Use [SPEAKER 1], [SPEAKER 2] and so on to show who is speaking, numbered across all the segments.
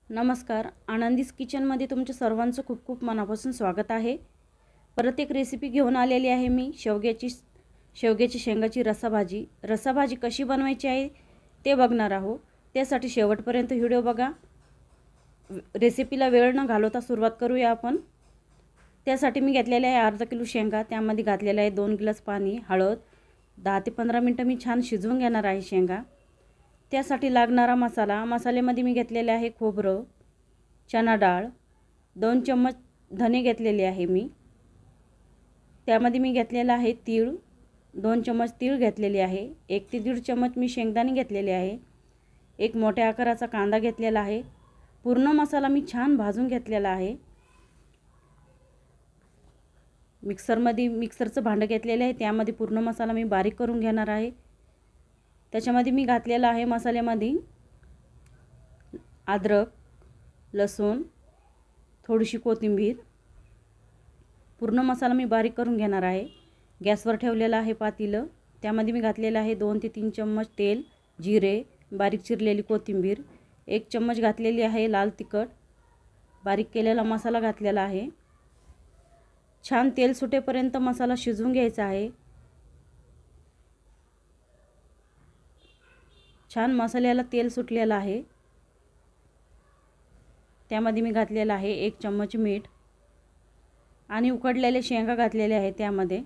[SPEAKER 1] नमस्कार, आनंदीज किचनमध्ये तुमच्या सर्वांचं खूप खूप मनापासून स्वागत आहे। परत एक रेसिपी घेऊन आलेली आहे मी शेवग्याची शेंगाची रसाभाजी कशी बनवायची आहे ते बघणार आहोत। त्यासाठी शेवटपर्यंत व्हिडिओ बघा। रेसिपीला वेळ न घालवता सुरुवात करूया आपण। त्यासाठी मी घेतलेले आहे अर्धा किलो शेंगा, त्यामध्ये घातलेले आहे 2 ग्लास पाणी, हळद, 10 ते 15 मिनिटं मी छान शिजवून घेणार आहे शेंगा। त्यासाठी लागणारा मसाल्यामध्ये मी घेतलेले आहे खोबरं, चना डाळ, 2 चम्मच धने घेतलेले आहे मी। त्यामध्ये मी घेतलेला आहे तीळ, 2 चम्मच तीळ घेतलेले आहे। 1 ते 1.5 चम्मच मी शेंगदाणे घेतलेले आहे। एक मोठ्या आकाराचा कांदा घेतलेला आहे। पूर्ण मसाला मी छान भाजून घेतलेला आहे। मिक्सरचं भांडं घेतलेले आहे, त्यामध्ये पूर्ण मसाला मी बारीक करून घेणार आहे। त्याच्यामध्ये मी घातलेला आहे मसाल्यामध्ये अद्रक, लसूण, थोडीशी कोथिंबीर। पूर्ण मसाला मी बारीक करून घेणार आहे। गॅसवर ठेवलेला आहे पातेलं, त्यामध्ये मी घातलेला आहे 2 ते 3 चम्मच तेल, जिरे, बारीक चिरलेली कोथिंबीर, 1 चम्मच घातलेली आहे लाल तिखट, बारीक केलेला मसाला घातलेला आहे। छान तेल सुटेपर्यंत मसाला शिजवून घ्यायचा आहे। छान मसाल्याला तेल सुटलेलं आहे। त्यामध्ये मी घातलेला आहे 1 चम्मच मीठ आणि उकडलेले शेंगा घातलेले आहे। त्यामध्ये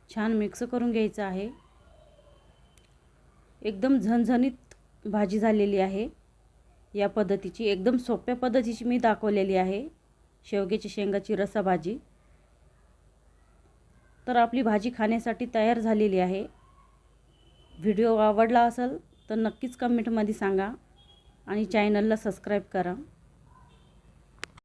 [SPEAKER 1] छान मिक्स करून घ्यायचं आहे। एकदम झणझणीत भाजी झालेली आहे। या पद्धतीची एकदम सोप्या पद्धतीची मी दाखवलेली आहे शेवग्याची शेंगाची रसाभाजी। तर आपली भाजी खाण्यासाठी तयार झालेली आहे। व्हिडिओ आवडला असेल तर नक्कीच कमेंटमध्ये सांगा आणि चॅनलला सबस्क्राईब करा।